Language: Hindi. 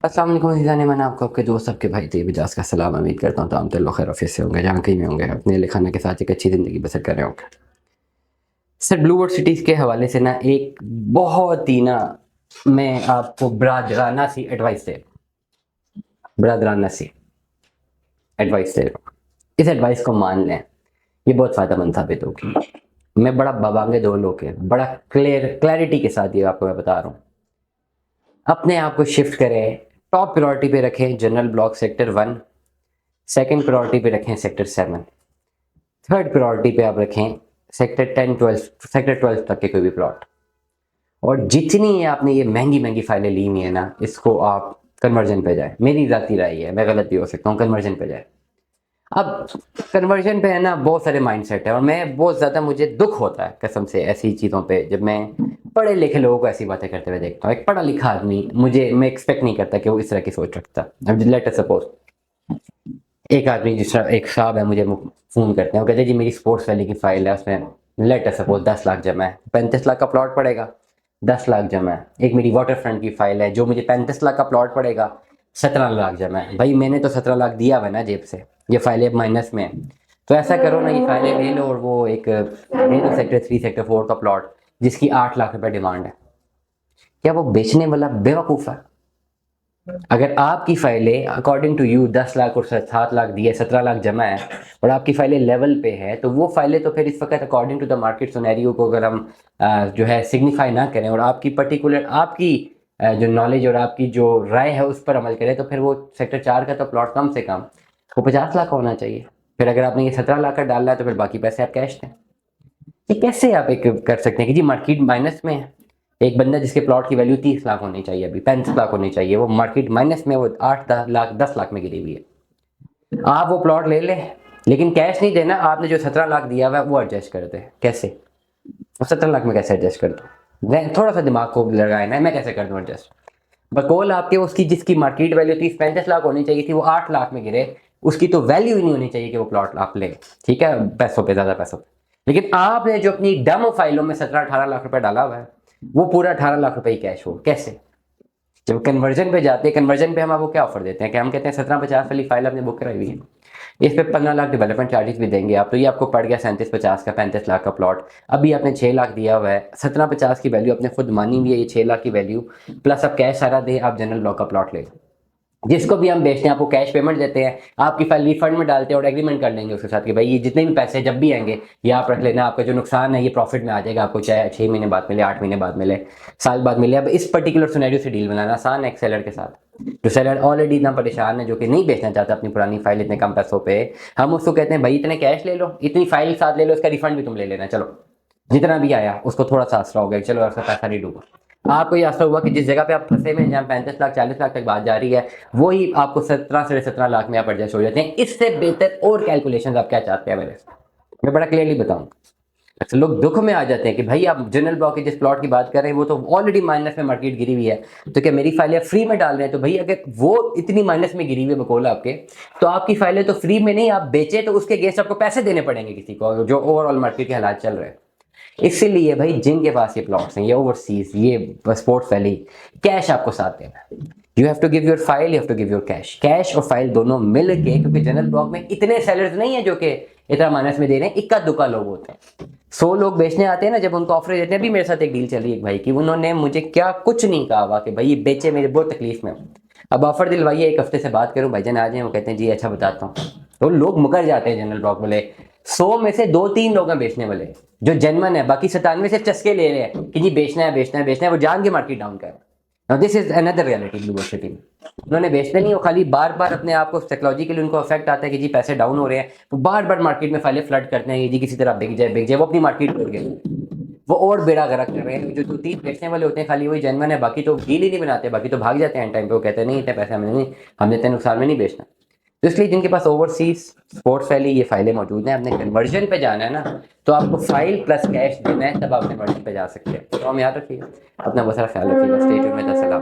अस्सलाम वालेकुम अज़ीज़ान, मैंने आपको आपके दोस्त आपके भाई तैयब इजाज़ का सलाम। उम्मीद करता हूँ तमाम लोग खैर आफियत से होंगे, जहाँ कहीं भी होंगे, अपने अहल खाना के साथ एक अच्छी ज़िंदगी बसर कर रहे होंगे। सर, ब्लू वर्ल्ड सिटीज़ के हवाले से ना एक बहुत ही ना मैं आपको ब्रादराना सी एडवाइस दे ब्रादराना सी एडवाइस दे रहा हूँ। इस एडवाइस को मान लें, ये बहुत फ़ायदेमंद साबित होगी। मैं बड़ा बबांगे दो लोग के बड़ा क्लैरिटी के साथ ये आपको मैं बता रहा हूँ। अपने आप को शिफ्ट करें, टॉप प्रायोरिटी पे रखें general block sector 1, second priority पे रखें सेक्टर 7, थर्ड प्रायोरिटी पे आप रखें सेक्टर 10 12 सेक्टर 12 तक के कोई भी प्लॉट। और जितनी आपने ये महंगी महंगी फाइलें ली हुई है ना, इसको आप कन्वर्जन पे जाए। मेरी ज़ाती राय है, मैं गलत भी हो सकता हूँ, कन्वर्जन पे जाए। अब कन्वर्जन पे है ना बहुत सारे माइंडसेट है, और मैं बहुत ज़्यादा मुझे दुख होता है कसम से ऐसी चीज़ों पे जब मैं पढ़े लिखे लोगों को ऐसी बातें करते हुए देखता हूँ। एक पढ़ा लिखा आदमी, मैं एक्सपेक्ट नहीं करता कि वो इस तरह की सोच रखता। अब लेट अस सपोज एक आदमी, जिस तरह एक साहब है, मुझे फ़ोन करते हैं, वो कहते हैं जी मेरी स्पोर्ट्स वैली की फ़ाइल है, उसमें लेट अस सपोज 10 लाख जमा है, 35 लाख का प्लॉट पड़ेगा, 10 लाख जमा है। एक मेरी वाटर फ्रंट की फ़ाइल है जो मुझे 35 लाख का प्लॉट पड़ेगा, 17 लाख जमा है। भाई मैंने तो 17 लाख दिया हुआ है ना जेब से, ये फाइलें माइनस में है। तो ऐसा करो ना, ये फाइलें ले लो और वो एक ले लो सेक्टर 3 सेक्टर 4 का प्लॉट जिसकी 8 लाख रुपए डिमांड है। क्या वो बेचने वाला बेवकूफ़ है? अगर आपकी फाइलें अकॉर्डिंग टू यू 10 लाख और 7 लाख दिए, 17 लाख जमा है, और आपकी फाइलें लेवल पे है, तो वो फाइलें तो फिर इस वक्त according to the market scenario को अगर हम जो है सिग्निफाई ना करें और आपकी पर्टिकुलर आपकी जो नॉलेज और आपकी जो राय है उस पर अमल करें, तो फिर वो सेक्टर 4 का तो प्लॉट कम से कम वो 50 लाख का होना चाहिए। फिर अगर आपने ये 17 लाख का डालना है तो फिर बाकी पैसे आप कैश दें। ये कैसे आप एक कर सकते हैं कि जी मार्केट माइनस में है? एक बंदा जिसके प्लॉट की वैल्यू 30 लाख होनी चाहिए, अभी 35 लाख होनी चाहिए, वो मार्केट माइनस में, वो 8 लाख 10 लाख में गिरी हुई है। आप वो प्लॉट ले लें, लेकिन कैश नहीं देना। आपने जो 17 लाख दिया हुआ है वो एडजस्ट कर दे। कैसे? वो 17 लाख में कैसे एडजस्ट कर दूँ? थोड़ा सा दिमाग को लगाए ना, मैं कैसे कर दूँ एडजस्ट? बकौल आपके उसकी जिसकी मार्केट वैल्यू 30-35 लाख होनी चाहिए थी, वो 8 लाख में गिरे, उसकी तो वैल्यू ही नहीं होनी चाहिए कि वो प्लॉट आप लें। ठीक है, पैसों पे, ज़्यादा पैसों पे। लेकिन आपने जो अपनी डम फाइलों में 17-18 लाख रुपए डाला हुआ है, वो पूरा 18 लाख रुपए ही कैश हो। कैसे? जब कन्वर्जन पे जाते हैं, कन्वर्जन पे हम आपको क्या ऑफर देते हैं कि हम कहते हैं 1750 वाली फाइल आपने बुक कराई हुई है, इस पे 15 लाख डेवलपमेंट चार्जेस भी देंगे आप, तो ये आपको पड़ गया 3750 का, 35 लाख का प्लॉट। अभी आपने 6 लाख दिया हुआ है, 1750 की वैल्यू आपने खुद मानी हुई है, ये 6 लाख की वैल्यू प्लस आप कैश सारा दें, आप जनरल ब्लॉक का प्लॉट ले। जिसको भी हम बेचते हैं आपको कैश पेमेंट देते हैं, आपकी फाइल रिफंड में डालते हैं और एग्रीमेंट कर लेंगे उसके साथ कि भाई ये जितने भी पैसे जब भी आएंगे ये आप रख लेना, आपका जो नुकसान है ये प्रॉफिट में आ जाएगा, आपको चाहे 6 महीने बाद मिले, 8 महीने बाद मिले, साल बाद मिले। अब इस पर्टिकुलर सिनेरियो से डील बनाना आसान है एक सेलर के साथ। जो सेलर ऑलरेडी इतना परेशान है, जो कि नहीं बेचना चाहता अपनी पुरानी फाइल इतने कम पैसों पे, हम उसको कहते हैं भाई इतने कैश ले लो, इतनी फाइल साथ ले लो, इसका रिफंड भी तुम ले लेना, चलो जितना भी आया उसको थोड़ा सा आसरा हो गया, चलो आपका पैसा नहीं डूबा। आपको ये आसरा हुआ कि जिस जगह पे आप फंसे में, जहाँ 35 लाख 40 लाख तक बात जा रही है, वही आपको 17 लाख में आप एडजस्ट हो जाते हैं। इससे बेहतर और कैलकुलेशन आप क्या चाहते हैं मेरे से? मैं बड़ा क्लियरली बताऊँ। अच्छा, लोग दुख में आ जाते हैं कि भाई आप जनरल ब्लॉक के जिस प्लॉट की बात कर रहे हैं वो तो ऑलरेडी माइनस में मार्केट गिरी हुई है, तो क्या मेरी फाइलें फ्री में डाल रहे हैं? तो भाई अगर वो इतनी माइनस में गिरी हुई है बकोला आपके, तो आपकी फाइलें तो फ्री में नहीं, आप बेचे तो उसके अगेंस्ट आपको पैसे देने पड़ेंगे किसी को, जो ओवरऑल मार्केट के हालात चल रहे हैं। इसीलिए भाई जिनके पास ये प्लॉट्स हैं, ये ओवरसीज, ये स्पोर्ट्स वैली, कैश आपको साथ देना है। You have to give your file, you have to give your cash. Cash और फाइल दोनों मिल के, क्योंकि जनरल ब्लॉक में इतने सेलर्स नहीं है जो कि इतना माइनस में दे रहे हैं, इक्का दुक्का लोग होते हैं। 100 लोग बेचने आते हैं ना, जब उनको ऑफर देते हैं। अभी मेरे साथ एक डील चली एक भाई की, उन्होंने मुझे क्या कुछ नहीं कहा हुआ कि भाई ये बेचे, मेरे बहुत तकलीफ में। अब ऑफर दिलवाइए, एक हफ्ते से बात करूं, भाईजान आ जाए, वो कहते हैं जी अच्छा बताता हूँ। तो लोग मुकर जाते हैं जनरल ब्लॉक वाले। 100 में से 2-3 लोग हैं बेचने वाले जो जेन्युइन है, बाकी 97 सिर्फ चस्के ले रहे हैं कि जी बेचना है बेचना है बेचना है, वो जान के मार्केट डाउन कर। Now this is another reality blue city में। उन्होंने बेचना नहीं, वो खाली बार बार अपने आप को साइकोलॉजिकली उनको इफेक्ट आता है कि जी पैसे डाउन हो रहे हैं, वो बार बार मार्केट में फाइलें फ्लड करते हैं जी किसी तरह बिक जाए बिक जाए, वो अपनी मार्केट छोड़ गए, वो और बेड़ा गर्क कर रहे हैं। जो 2-3 बेचने वाले होते हैं खाली वही जेन्युइन है, बाकी तो डील ही नहीं बनाते, बाकी तो भाग जाते हैं टाइम पे। वो कहते हैं नहीं इतने पैसे हमें नहीं, हमने इतने नुकसान में नहीं बेचना। तो इसलिए जिनके पास ओवरसीज स्पोर्ट्स वैली ये फाइलें मौजूद हैं, अपने कन्वर्जन पे जाना है ना, तो आपको फाइल प्लस कैश देना है, तब आप कन्वर्जन पे जा सकते हैं। तो हम याद रखिएगा, अपना बहुत सारा ख्याल रखिएगा। स्टे ट्यून्ड में।